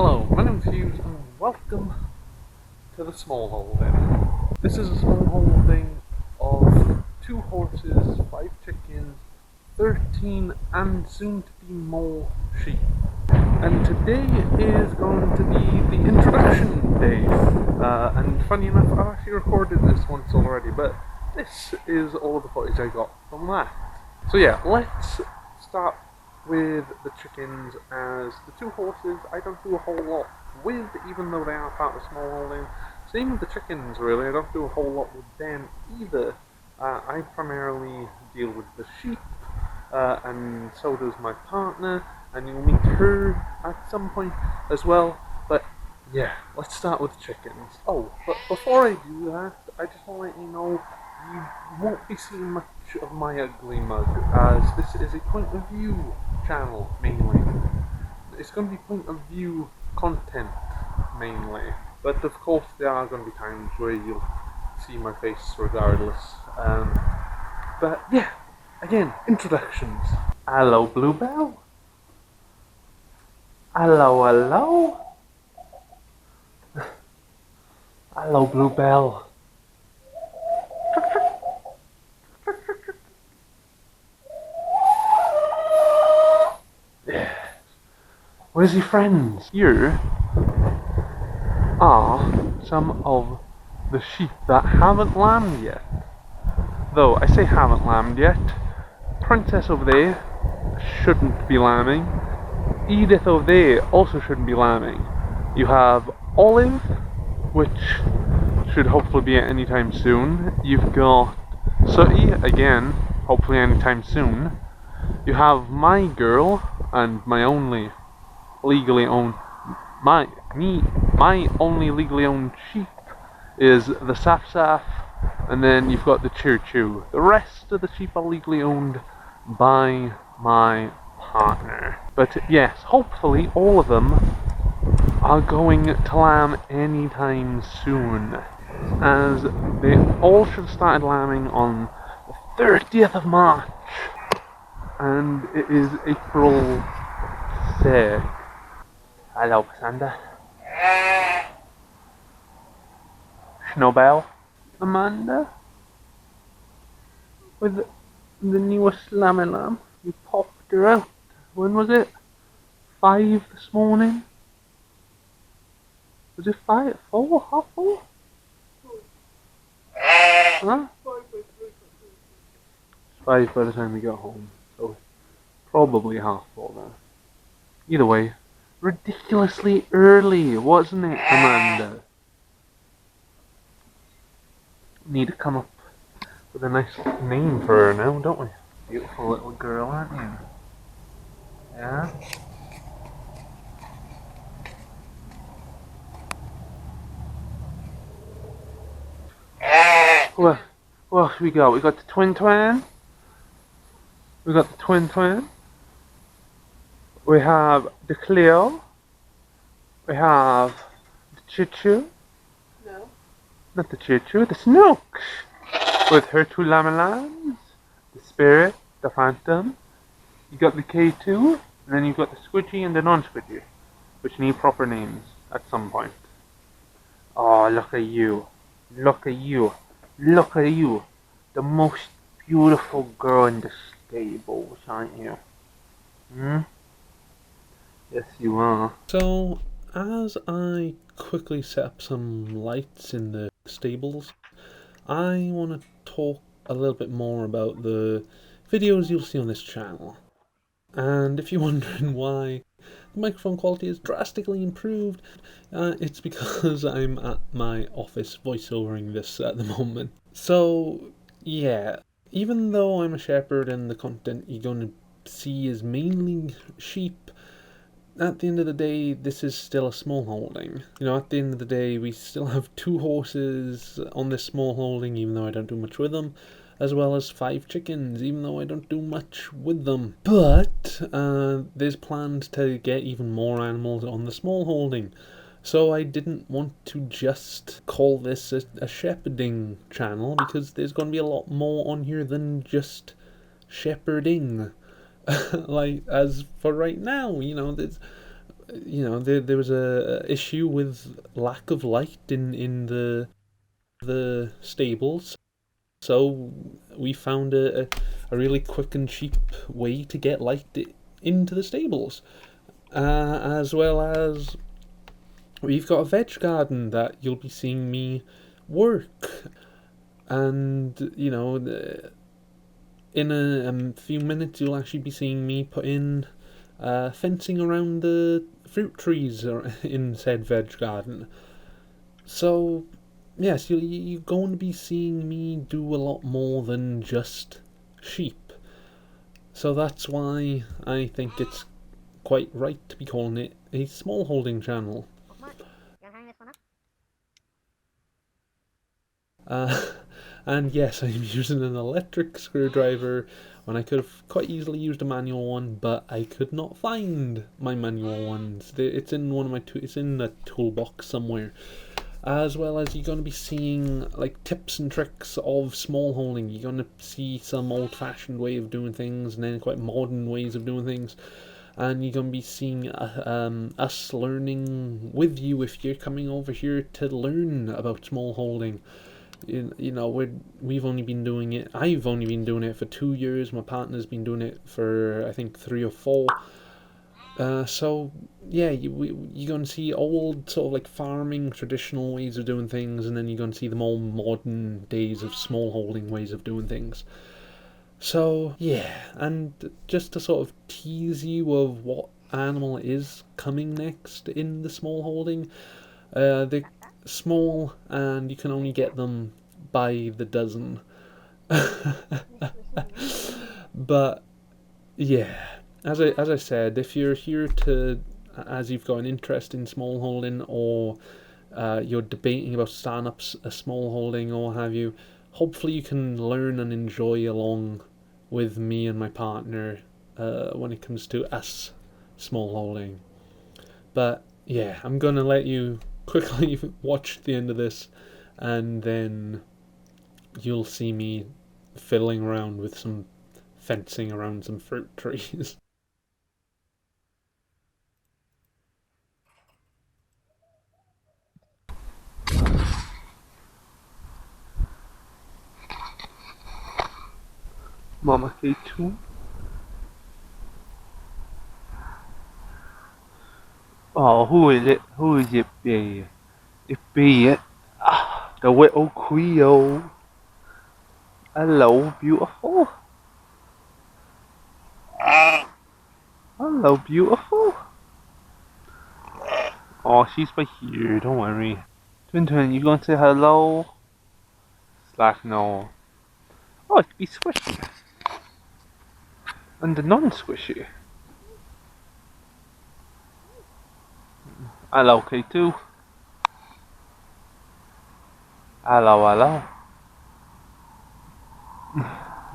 Hello, my name is Hughes and welcome to the Smallholding. This is a smallholding of 2 horses, 5 chickens, 13 and soon to be more sheep. And today is going to be the introduction day. And funny enough, I've actually recorded this once already, but this is all the footage I got from that. So yeah, let's start with the chickens. As the 2 horses I don't do a whole lot with, even though they are part of smallholding. Same with the chickens really, I don't do a whole lot with them either. I primarily deal with the sheep, and so does my partner, and you'll meet her at some point as well. But yeah, let's start with chickens. Oh, but before I do that, I just want to let you know you won't be seeing much of my ugly mug, as this is a point of view channel mainly. It's going to be point of view content mainly, but of course there are going to be times where you'll see my face regardless. But yeah, again, introductions. Hello, Bluebell. Hello, hello. Hello, Bluebell. Where's your friends? Here are some of the sheep that haven't lambed yet. Though, I say haven't lambed yet. Princess over there shouldn't be lambing. Edith over there also shouldn't be lambing. You have Olive, which should hopefully be at any time soon. You've got Sooty, again, hopefully anytime soon. You have my girl, and my only legally owned, my only legally owned sheep is the Saf Saf, and then you've got the Choo Choo. The rest of the sheep are legally owned by my partner. But yes, hopefully all of them are going to lamb anytime soon, as they all should have started lambing on the 30th of March, and it is April 6th. Hello, Cassandra. Snowbell. Amanda. With the newest lamb. You popped her out. When was it? 5 this morning? Was it 5? 4? Half 4? Huh? It's 5 by the time we got home. So probably half 4 now. Either way, ridiculously early, wasn't it, Amanda? Need to come up with a nice name for her now, don't we? Beautiful little girl, aren't you? Yeah? What else we got? We got the twin. We got the twin. We have the Cleo. We have the Choo. No. Not the Choo, the Snooks. With her 2 lambs. The Spirit, the Phantom. You got the K2, and then you've got the Squidgy and the non-Squidgy, which need proper names at some point. Oh, look at you. Look at you. Look at you. The most beautiful girl in the stables, aren't you? Hmm? Yes, you are. So, as I quickly set up some lights in the stables, I want to talk a little bit more about the videos you'll see on this channel. And if you're wondering why the microphone quality is drastically improved, it's because I'm at my office voiceovering this at the moment. So, yeah, even though I'm a shepherd and the content you're going to see is mainly sheep, at the end of the day, this is still a small holding. You know, at the end of the day, we still have 2 horses on this small holding, even though I don't do much with them, as well as 5 chickens, even though I don't do much with them. But there's plans to get even more animals on the small holding. So I didn't want to just call this a shepherding channel, because there's going to be a lot more on here than just shepherding. Like, as for right now, you know, there was a issue with lack of light in the stables. So we found a really quick and cheap way to get light into the stables. As well as we've got a veg garden that you'll be seeing me work. And, in a few minutes you'll actually be seeing me put in fencing around the fruit trees in said veg garden. So, yes, you're going to be seeing me do a lot more than just sheep. So that's why I think it's quite right to be calling it a small holding channel. Uh, and yes, I'm using an electric screwdriver when I could have quite easily used a manual one, but I could not find my manual ones. It's in one of my it's in a toolbox somewhere. As well as you're going to be seeing like tips and tricks of small holding. You're going to see some old-fashioned way of doing things, and then quite modern ways of doing things. And you're going to be seeing us learning with you if you're coming over here to learn about small holding. We've only been doing it. I've only been doing it for 2 years. My partner's been doing it for I think 3 or 4. So yeah, you're going to see old sort of like farming traditional ways of doing things, and then you're going to see the more modern days of small holding ways of doing things. So yeah, and just to sort of tease you of what animal is coming next in the small holding, they're small and you can only get them by the dozen. But yeah, as I said, if you're here to, as you've got an interest in small holding, or you're debating about starting up a small holding or what have you, hopefully you can learn and enjoy along with me and my partner when it comes to us small holding. But yeah, I'm gonna let you quickly watch the end of this, and then you'll see me fiddling around with some fencing around some fruit trees. Mama K2. Oh, who is it? Who is it be? It be it. The little Creole. Hello, beautiful. Hello, beautiful. Oh, she's by here, don't worry. Twin Twin, you gonna say hello? Slack no. Oh, it be squishy. And the non-squishy. Hello, K2. Hello, hello.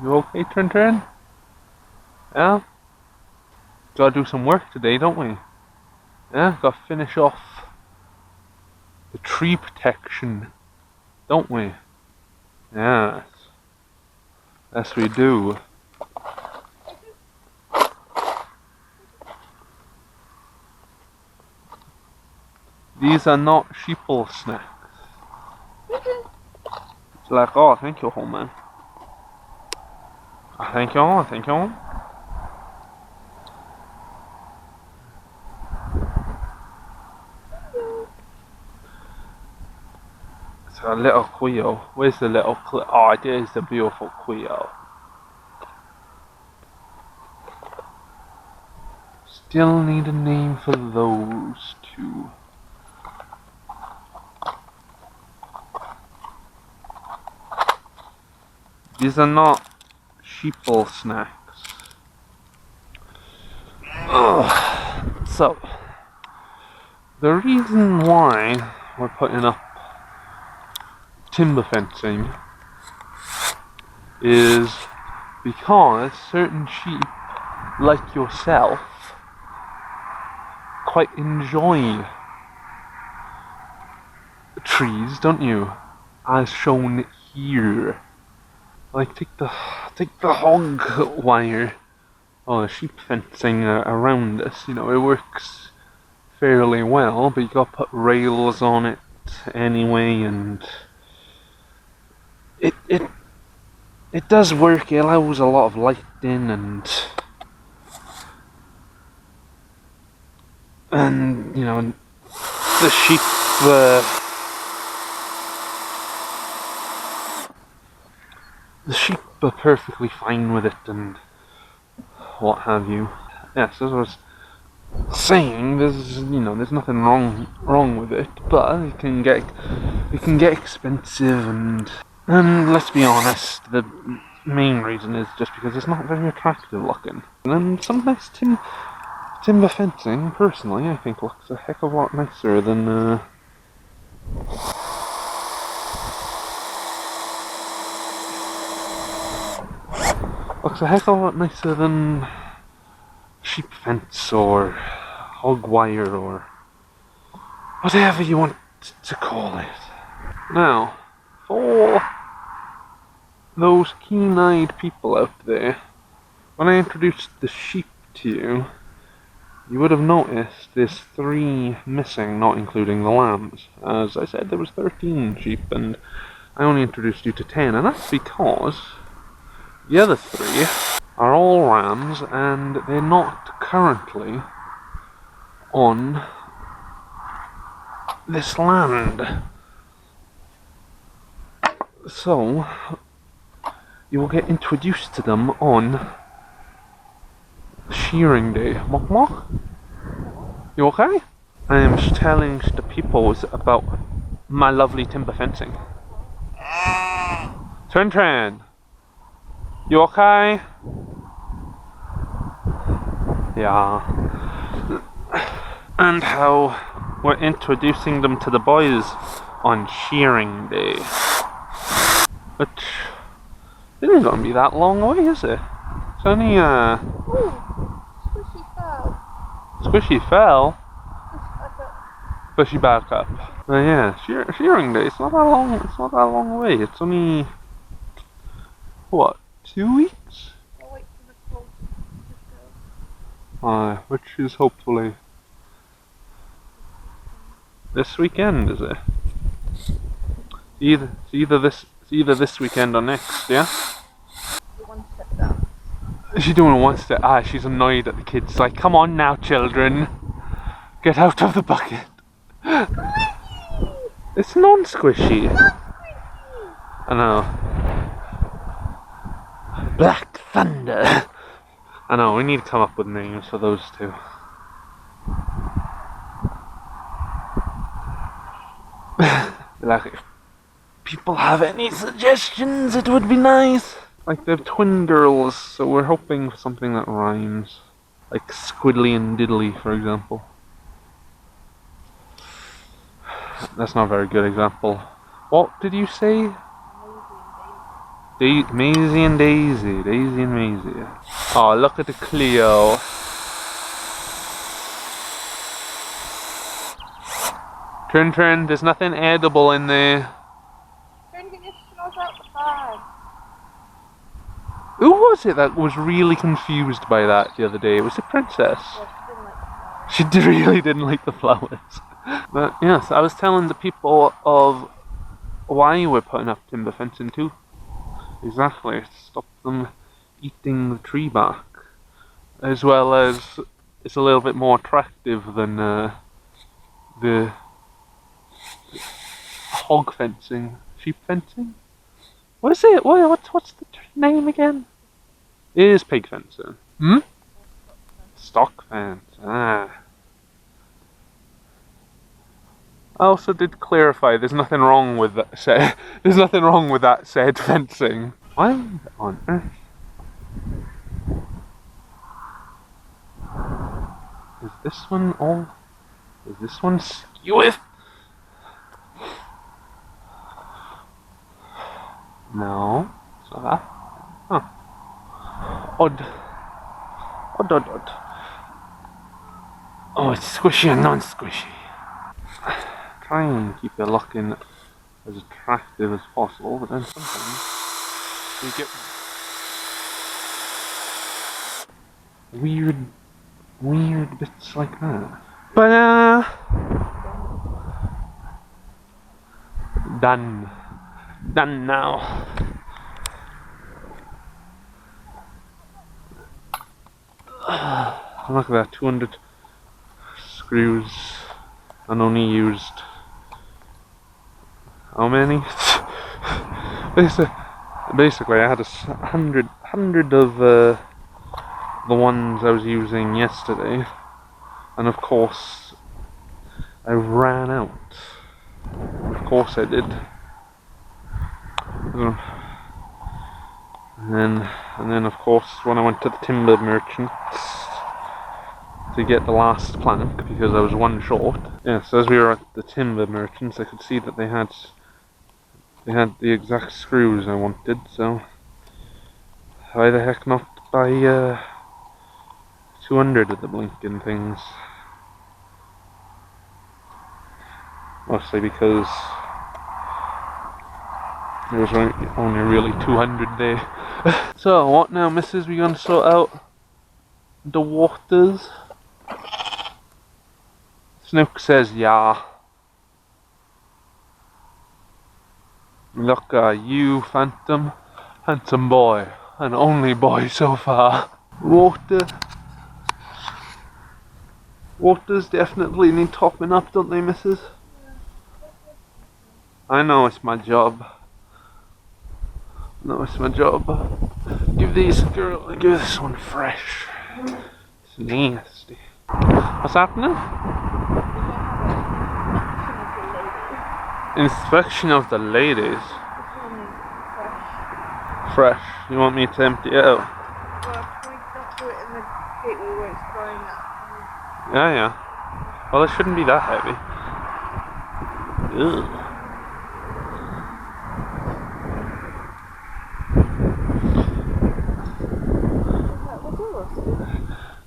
You okay, Twin Twin? Yeah? Gotta do some work today, don't we? Yeah, gotta finish off the tree protection, don't we? Yes. Yes, we do. These are not sheeple snacks. It's like, oh, thank you, home man. Thank you, thank you. So a little Queo. Where's the little oh, there's the beautiful Queo. Still need a name for those two. These are not sheeple snacks. Ugh. So, the reason why we're putting up timber fencing is because certain sheep, like yourself, quite enjoy trees, don't you? As shown here. Like take the hog wire or the sheep fencing around us. It works fairly well, but you got to put rails on it anyway, and it does work. It allows a lot of lighting and you know the sheep the sheep are perfectly fine with it and what have you. Yes, as I was saying, there's nothing wrong with it, but it can get expensive and let's be honest, the main reason is just because it's not very attractive looking. And some nice timber fencing, personally, I think looks a heck of a lot nicer than sheep fence or hog wire or whatever you want to call it. Now, for those keen-eyed people out there, when I introduced the sheep to you, you would have noticed there's 3 missing, not including the lambs. As I said, there was 13 sheep, and I only introduced you to 10, and that's because the other 3 are all rams, and they're not currently on this land. So, you will get introduced to them on shearing day. Mok Mok? You okay? I am telling the peoples about my lovely timber fencing. Tren, you okay? Yeah. And how we're introducing them to the boys on shearing day. Which isn't going to be that long away, is it? It's only, Ooh, squishy fell. Squishy fell? Squishy back up. Yeah, shearing day, it's not that long away. It's only, what, 2 weeks? I'll wait for the cold to go. Which is hopefully this weekend, is it? It's either this weekend or next, yeah? The one step down. She's doing one step. She's annoyed at the kids. Like, come on now, children, get out of the bucket. It's non-squishy. I know. Black Thunder. I know. We need to come up with names for those 2. Like, if people have any suggestions, it would be nice. Like, they're twin girls, so we're hoping for something that rhymes. Like Squiddly and Diddly, for example. That's not a very good example. What did you say? Maisie and Daisy. Daisy and Maisie. Oh, look at the Cleo. Trin, there's nothing edible in there. Trin, can you smell out the bag? Who was it that was really confused by that the other day? Was it Princess? Yeah, she didn't like the flowers. She really didn't like the flowers. But yes, I was telling the people of why we're putting up timber fencing too. Exactly, to stop them eating the tree bark. As well as it's a little bit more attractive than the hog fencing, sheep fencing. What is it? What's the name again? It is pig fencing. Stock fence. I also did clarify. There's nothing wrong with that. There's nothing wrong with that said fencing. Why on earth? Is this one skeweth? No, it's not that. Huh. Odd. Oh, it's squishy and non-squishy. Try and keep it looking as attractive as possible, but then sometimes you get weird bits like that. But done. Done now. Look at that, 200 screws and only used how many? Basically I had hundred of the ones I was using yesterday, and of course I ran out. Of course I did. And then of course when I went to the timber merchants to get the last plank, because I was one short. Yes, as we were at the timber merchants I could see that they had the exact screws I wanted, so why the heck not buy 200 of the blinking things? Mostly because there was only really 200 there. So what now, missus? We gonna sort out the waters? Snook says yeah. Look, you, Phantom, handsome boy, and only boy so far. Waters definitely need topping up, don't they, missus? I know it's my job. No, it's my job. Give this one fresh. It's nasty. What's happening? Inspection of the ladies. Fresh. You want me to empty it out? Well, can we not do it in the gateway where it's drying up? Yeah. Well, it shouldn't be that heavy. Ugh.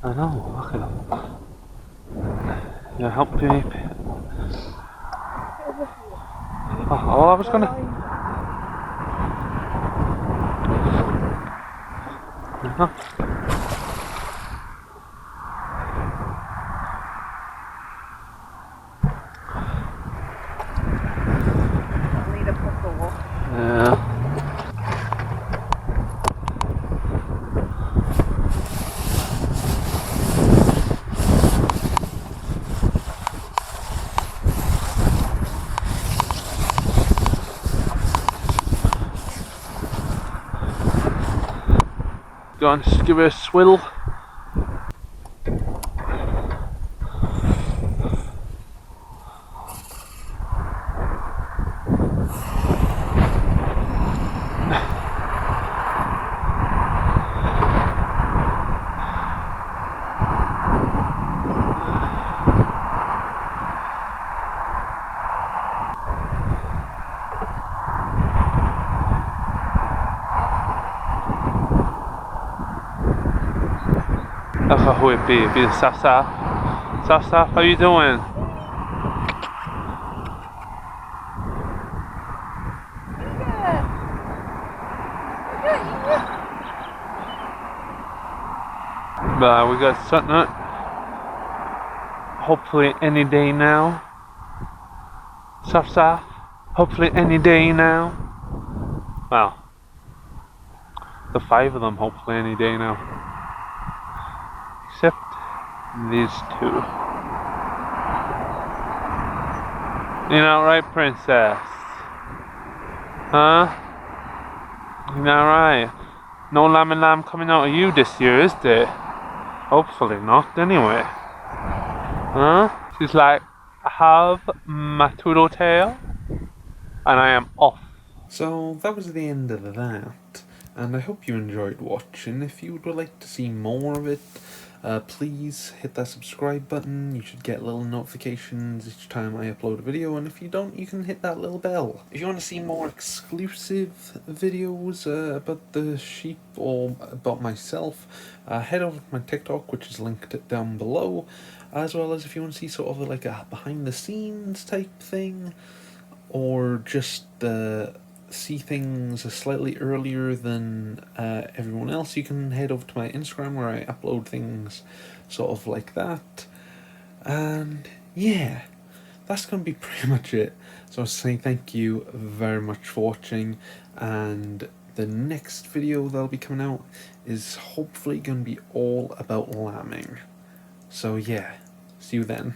I know, look at them. Yeah, help me. Oh, I was gonna. Yeah. Go on, just give it a swill. Be Saf Saf. Saf Saf, how you doing? But we got something hopefully any day now. Saf Saf, hopefully any day now. Well, the 5 of them hopefully any day now. Except these 2. You know, right, princess? Huh? You know, right? No lamb and lamb coming out of you this year, is there? Hopefully not, anyway. Huh? She's like, I have my turtle tail, and I am off. So that was the end of that, and I hope you enjoyed watching. If you would like to see more of it, please hit that subscribe button. You should get little notifications each time I upload a video, and if you don't, you can hit that little bell. If you want to see more exclusive videos about the sheep or about myself, head over to my TikTok, which is linked down below, as well as if you want to see sort of like a behind the scenes type thing, or just see things slightly earlier than everyone else, you can head over to my Instagram where I upload things sort of like that. And yeah, that's going to be pretty much it. So I was saying thank you very much for watching, and the next video that'll be coming out is hopefully going to be all about lambing. So yeah, see you then.